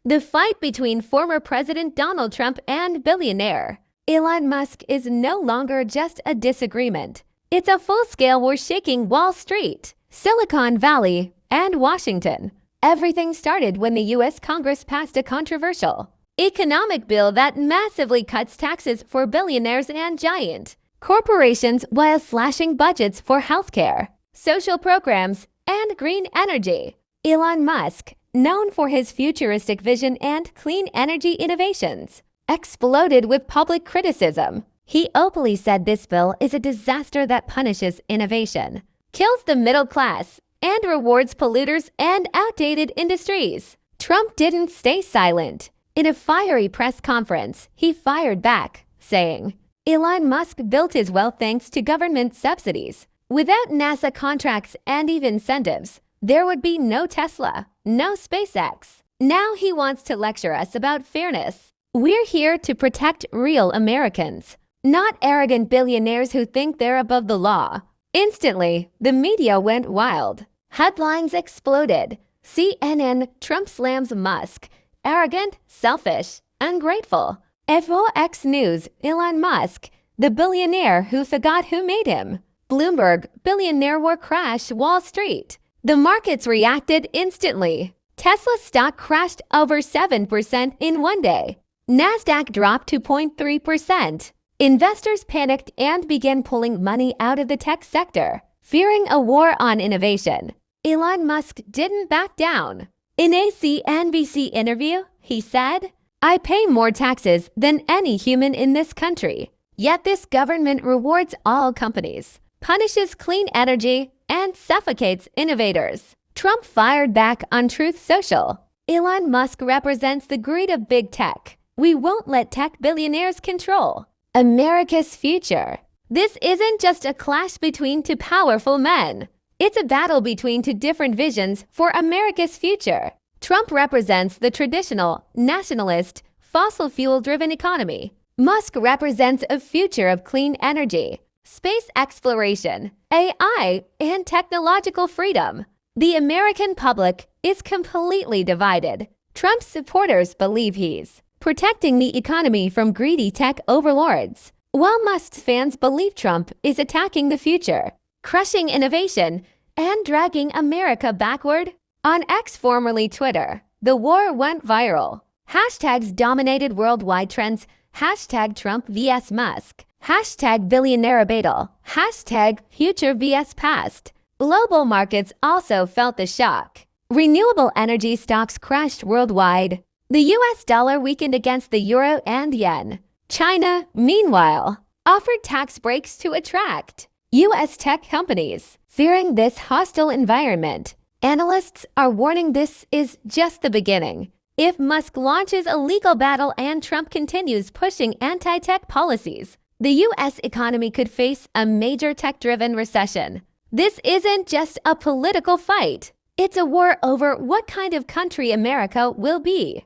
The fight between former President Donald Trump and billionaire Elon Musk is no longer just a disagreement. It's a full-scale war shaking Wall Street, Silicon Valley, and Washington. Everything started when the U.S. Congress passed a controversial economic bill that massively cuts taxes for billionaires and giant corporations while slashing budgets for healthcare, social programs, and green energy. Elon Musk, known for his futuristic vision and clean energy innovations, exploded with public criticism. He openly said this bill is a disaster that punishes innovation, kills the middle class, and rewards polluters and outdated industries. Trump didn't stay silent. In a fiery press conference, he fired back, saying, Elon Musk built his wealth thanks to government subsidies. Without NASA contracts and even incentives, there would be no Tesla, no SpaceX. Now he wants to lecture us about fairness. We're here to protect real Americans, not arrogant billionaires who think they're above the law. Instantly, the media went wild. Headlines exploded. CNN, Trump slams Musk. Arrogant, selfish, ungrateful. FOX News, Elon Musk, the billionaire who forgot who made him. Bloomberg, billionaire war crash Wall Street. The markets reacted instantly. Tesla stock crashed over 7% in one day. Nasdaq dropped 2.3%. Investors panicked and began pulling money out of the tech sector, fearing a war on innovation. Elon Musk didn't back down. In a CNBC interview, he said, I pay more taxes than any human in this country. Yet this government rewards all companies, punishes clean energy, and suffocates innovators. Trump fired back on Truth Social. Elon Musk represents the greed of big tech. We won't let tech billionaires control America's future. This isn't just a clash between two powerful men. It's a battle between two different visions for America's future. Trump represents the traditional, nationalist, fossil fuel-driven economy. Musk represents a future of clean energy, space exploration, AI, and technological freedom. The American public is completely divided. Trump's supporters believe he's protecting the economy from greedy tech overlords, while Musk's fans believe Trump is attacking the future, crushing innovation, and dragging America backward. On X, formerly Twitter, the war went viral. Hashtags dominated worldwide trends. Hashtag Trump vs. Musk. Hashtag billionaire battle. Hashtag future vs. past. Global markets also felt the shock. Renewable energy stocks crashed worldwide. The US dollar weakened against the euro and yen. China, meanwhile, offered tax breaks to attract US tech companies. Fearing this hostile environment, analysts are warning this is just the beginning. If Musk launches a legal battle and Trump continues pushing anti-tech policies, the U.S. economy could face a major tech-driven recession. This isn't just a political fight. It's a war over what kind of country America will be.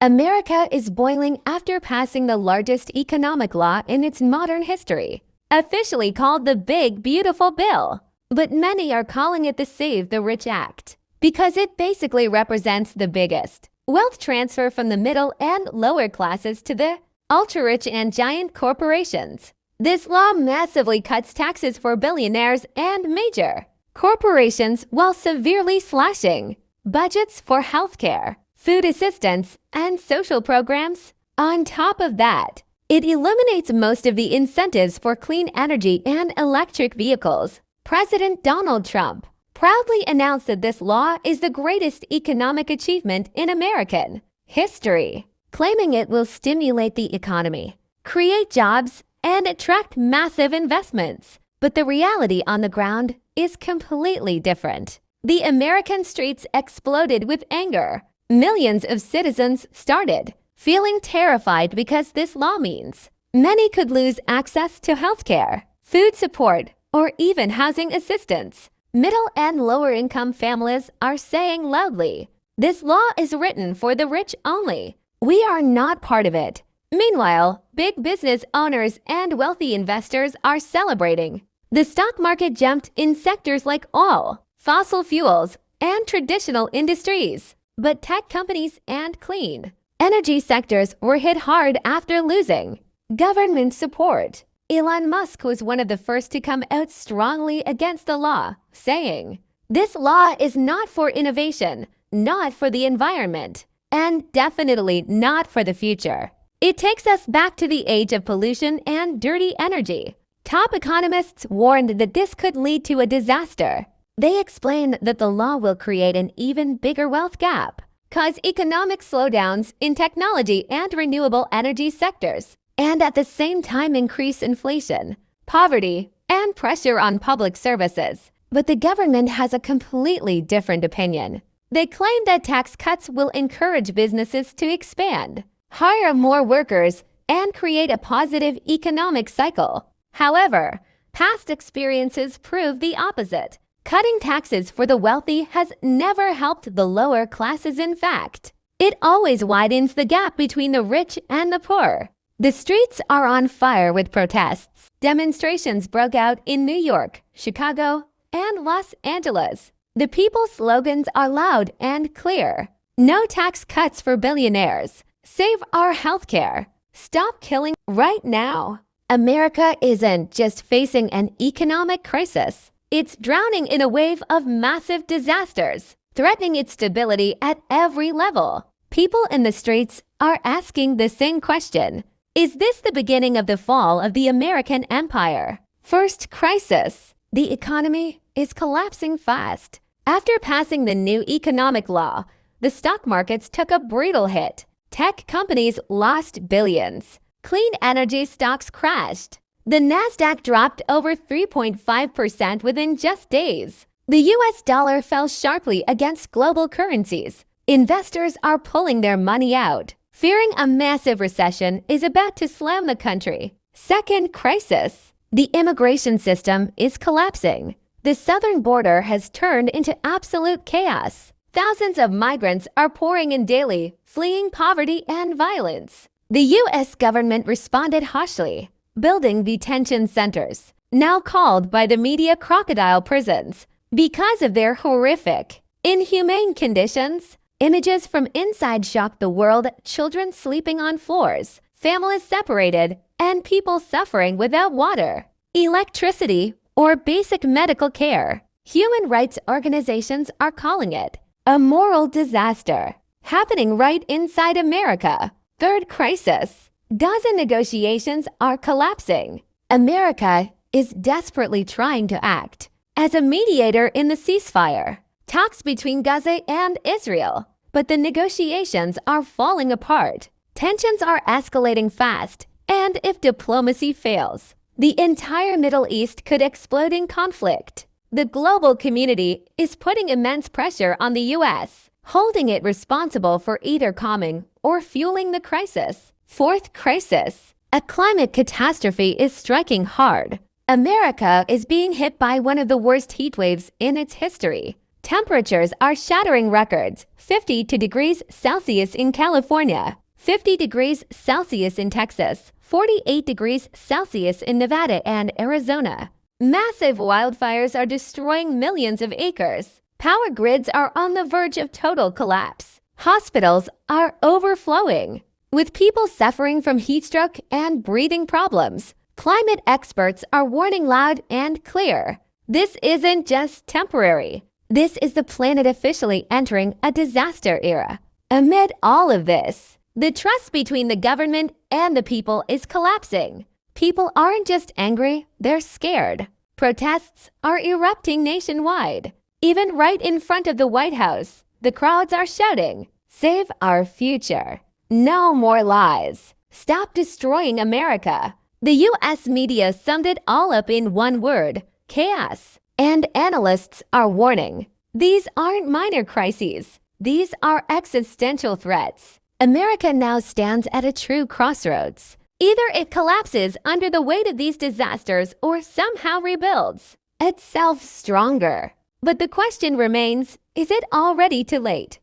America is boiling after passing the largest economic law in its modern history, officially called the Big Beautiful Bill. But many are calling it the Save the Rich Act, because it basically represents the biggest wealth transfer from the middle and lower classes to the ultra-rich and giant corporations. This law massively cuts taxes for billionaires and major corporations while severely slashing budgets for healthcare, food assistance, and social programs. On top of that, it eliminates most of the incentives for clean energy and electric vehicles. President Donald Trump proudly announced that this law is the greatest economic achievement in American history, claiming it will stimulate the economy, create jobs, and attract massive investments. But the reality on the ground is completely different. The American streets exploded with anger. Millions of citizens started feeling terrified because this law means many could lose access to healthcare, food support, or even housing assistance. Middle and lower income families are saying loudly, this law is written for the rich only. We are not part of it. Meanwhile, big business owners and wealthy investors are celebrating. The stock market jumped in sectors like oil, fossil fuels, and traditional industries. but tech companies and clean energy sectors were hit hard after losing government support. Elon Musk was one of the first to come out strongly against the law, saying, "This law is not for innovation, not for the environment, and definitely not for the future. It takes us back to the age of pollution and dirty energy." Top economists warned that this could lead to a disaster. They explained that the law will create an even bigger wealth gap, cause economic slowdowns in technology and renewable energy sectors, and at the same time increase inflation, poverty, and pressure on public services. But the government has a completely different opinion. They claim that tax cuts will encourage businesses to expand, hire more workers, and create a positive economic cycle. However, past experiences prove the opposite. Cutting taxes for the wealthy has never helped the lower classes. In fact, it always widens the gap between the rich and the poor. The streets are on fire with protests. Demonstrations broke out in New York, Chicago, and Los Angeles. The people's slogans are loud and clear. No tax cuts for billionaires. Save our healthcare. Stop killing right now. America isn't just facing an economic crisis. It's drowning in a wave of massive disasters, threatening its stability at every level. People in the streets are asking the same question. Is this the beginning of the fall of the American empire? First crisis. The economy is collapsing fast. After passing the new economic law, the stock markets took a brutal hit. Tech companies lost billions. Clean energy stocks crashed. The Nasdaq dropped over 3.5% within just days. The US dollar fell sharply against global currencies. Investors are pulling their money out, fearing a massive recession is about to slam the country. Second crisis. The immigration system is collapsing. The southern border has turned into absolute chaos. Thousands of migrants are pouring in daily, fleeing poverty and violence. The U.S. government responded harshly, building detention centers, now called by the media crocodile prisons, because of their horrific, inhumane conditions. Images from inside shocked the world: children sleeping on floors, families separated, and people suffering without water, electricity, or basic medical care. Human rights organizations are calling it a moral disaster, happening right inside America. Third crisis. Gaza negotiations are collapsing. America is desperately trying to act as a mediator in the ceasefire talks between Gaza and Israel, but the negotiations are falling apart. Tensions are escalating fast, and if diplomacy fails, the entire Middle East could explode in conflict. The global community is putting immense pressure on the U.S., holding it responsible for either calming or fueling the crisis. Fourth crisis. A climate catastrophe is striking hard. America is being hit by one of the worst heat waves in its history. Temperatures are shattering records: 52 degrees Celsius in California, 50 degrees Celsius in Texas, 48 degrees Celsius in Nevada and Arizona. Massive wildfires are destroying millions of acres. Power grids are on the verge of total collapse. Hospitals are overflowing, with people suffering from heat stroke and breathing problems. Climate experts are warning loud and clear. This isn't just temporary. This is the planet officially entering a disaster era. Amid all of this, the trust between the government and the people is collapsing. People aren't just angry, they're scared. Protests are erupting nationwide. Even right in front of the White House, the crowds are shouting, "Save our future. No more lies. Stop destroying America." The U.S. media summed it all up in one word: chaos. And analysts are warning, these aren't minor crises. These are existential threats. America now stands at a true crossroads. Either it collapses under the weight of these disasters or somehow rebuilds itself stronger. But the question remains, is it already too late?